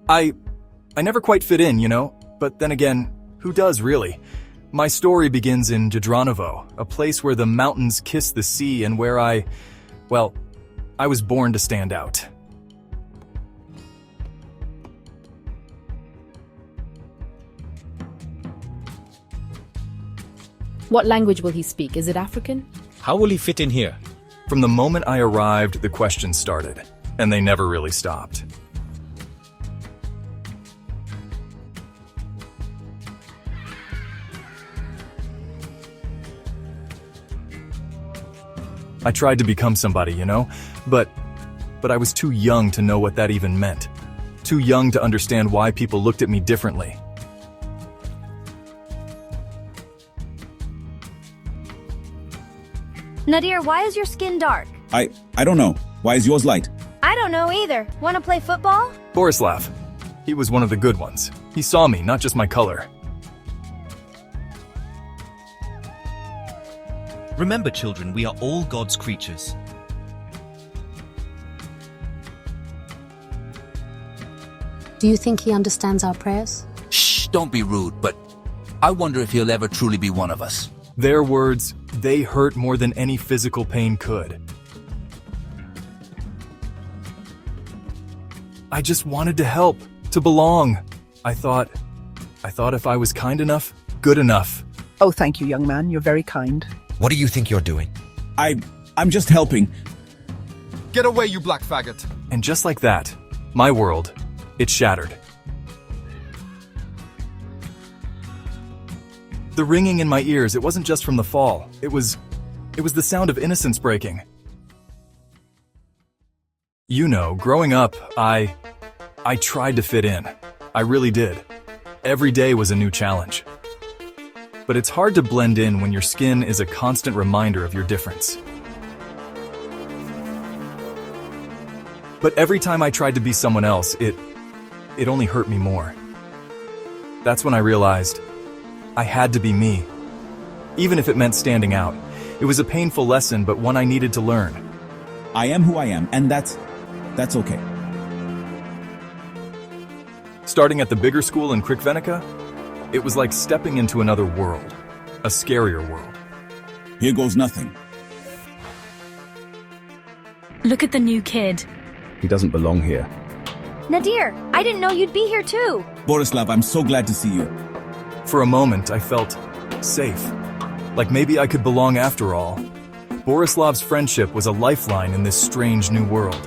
I never quite fit in, but then again, who does really? My story begins in Jadranovo, a place where the mountains kiss the sea and where I was born to stand out. What language will he speak? Is it African? How will he fit in here? From the moment I arrived, the questions started, and they never really stopped. I tried to become somebody, but I was too young to know what that even meant. Too young to understand why people looked at me differently. Nadir, why is your skin dark? I don't know. Why is yours light? I don't know either. Want to play football? Borislav. He was one of the good ones. He saw me, not just my color. Remember, children, we are all God's creatures. Do you think he understands our prayers? Shh, don't be rude, but I wonder if he'll ever truly be one of us. Their words, they hurt more than any physical pain could. I just wanted to help, to belong. I thought if I was kind enough, good enough. Oh, thank you, young man. You're very kind. What do you think you're doing? I'm just helping. Get away, you black faggot! And just like that, my world, it shattered. The ringing in my ears, it wasn't just from the fall. It was the sound of innocence breaking. Growing up, I tried to fit in. I really did. Every day was a new challenge. But it's hard to blend in when your skin is a constant reminder of your difference. But every time I tried to be someone else, it only hurt me more. That's when I realized I had to be me, even if it meant standing out. It was a painful lesson, but one I needed to learn. I am who I am, and that's okay. Starting at the bigger school in Krikvenica, it was like stepping into another world, a scarier world. Here goes nothing. Look at the new kid. He doesn't belong here. Nadir, I didn't know you'd be here too. Borislav, I'm so glad to see you. For a moment, I felt safe. Like maybe I could belong after all. Borislav's friendship was a lifeline in this strange new world.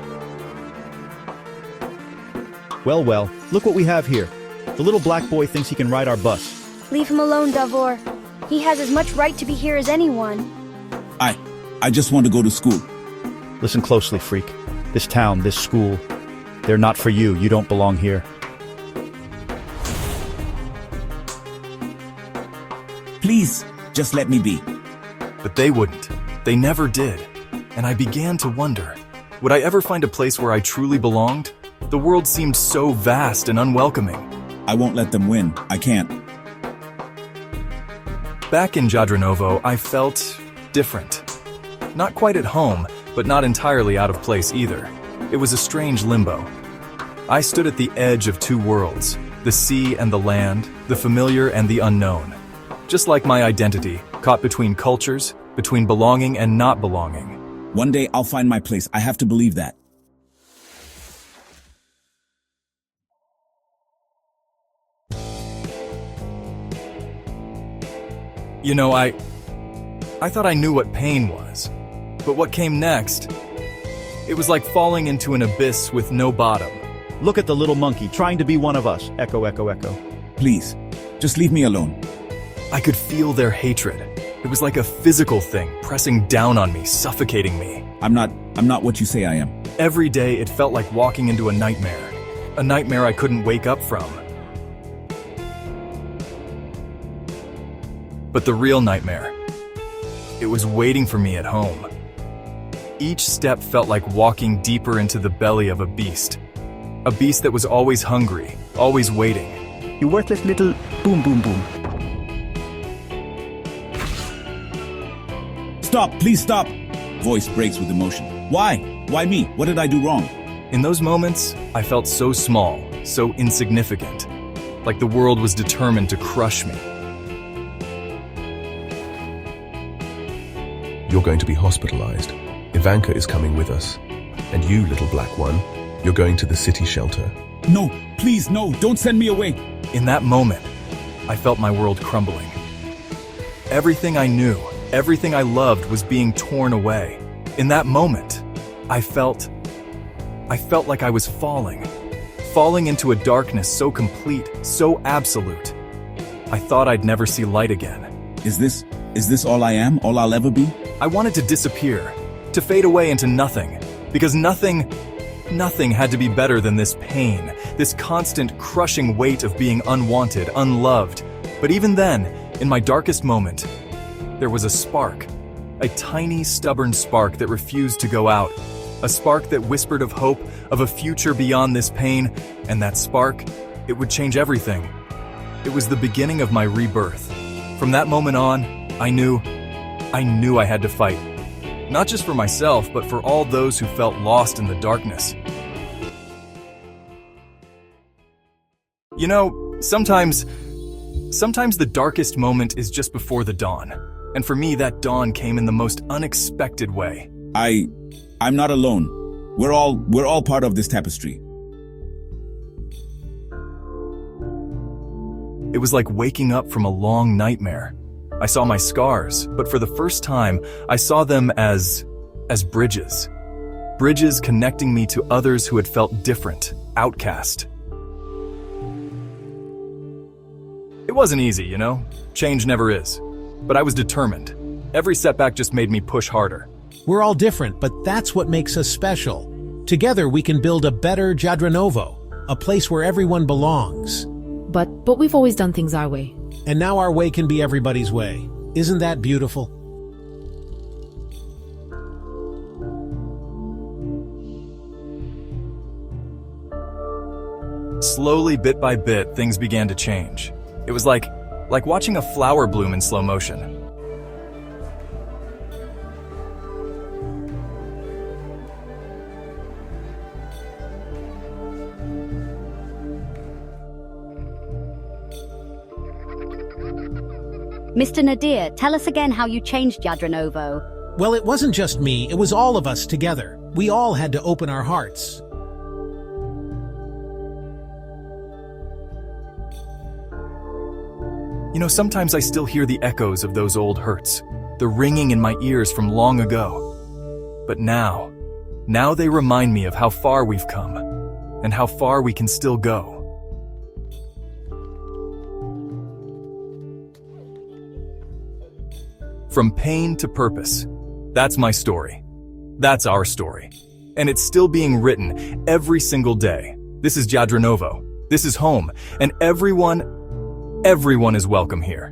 Well, look what we have here. The little black boy thinks he can ride our bus. Leave him alone, Davor. He has as much right to be here as anyone. I just want to go to school. Listen closely, freak. This town, this school, they're not for you. You don't belong here. Please, just let me be. But they wouldn't. They never did. And I began to wonder, would I ever find a place where I truly belonged? The world seemed so vast and unwelcoming. I won't let them win. I can't. Back in Jadranovo, I felt different. Not quite at home, but not entirely out of place either. It was a strange limbo. I stood at the edge of two worlds, the sea and the land, the familiar and the unknown. Just like my identity, caught between cultures, between belonging and not belonging. One day I'll find my place. I have to believe that. I thought I knew what pain was. But what came next? It was like falling into an abyss with no bottom. Look at the little monkey trying to be one of us. Echo, echo, echo. Please, just leave me alone. I could feel their hatred. It was like a physical thing pressing down on me, suffocating me. I'm not what you say I am. Every day it felt like walking into a nightmare I couldn't wake up from. But the real nightmare, it was waiting for me at home. Each step felt like walking deeper into the belly of a beast that was always hungry, always waiting. You worthless little boom, boom, boom. Stop, please stop. Voice breaks with emotion. Why? Why me? What did I do wrong? In those moments, I felt so small, so insignificant, like the world was determined to crush me. You're going to be hospitalized. Ivanka is coming with us. And you, little black one, you're going to the city shelter. No, please, no, don't send me away. In that moment, I felt my world crumbling. Everything I knew, everything I loved was being torn away. In that moment, I felt like I was falling into a darkness so complete, so absolute. I thought I'd never see light again. Is this all I am, all I'll ever be? I wanted to disappear, to fade away into nothing, because nothing had to be better than this pain, this constant crushing weight of being unwanted, unloved. But even then, in my darkest moment, there was a spark, a tiny, stubborn spark that refused to go out, a spark that whispered of hope, of a future beyond this pain, and that spark, it would change everything. It was the beginning of my rebirth. From that moment on, I knew I had to fight. Not just for myself, but for all those who felt lost in the darkness. You know, sometimes the darkest moment is just before the dawn. And for me, that dawn came in the most unexpected way. I'm not alone. We're all part of this tapestry. It was like waking up from a long nightmare. I saw my scars, but for the first time, I saw them as bridges. Bridges connecting me to others who had felt different, outcast. It wasn't easy, you know? Change never is. But I was determined. Every setback just made me push harder. We're all different, but that's what makes us special. Together we can build a better Jadranovo, a place where everyone belongs. But we've always done things our way. And now our way can be everybody's way. Isn't that beautiful? Slowly, bit by bit, things began to change. It was like watching a flower bloom in slow motion. Mr. Nadir, tell us again how you changed Jadranovo. Well, it wasn't just me, it was all of us together. We all had to open our hearts. You know, sometimes I still hear the echoes of those old hurts, the ringing in my ears from long ago. But now they remind me of how far we've come, and how far we can still go. From pain to purpose. That's my story. That's our story. And it's still being written every single day. This is Jadranovo. This is home. And everyone is welcome here.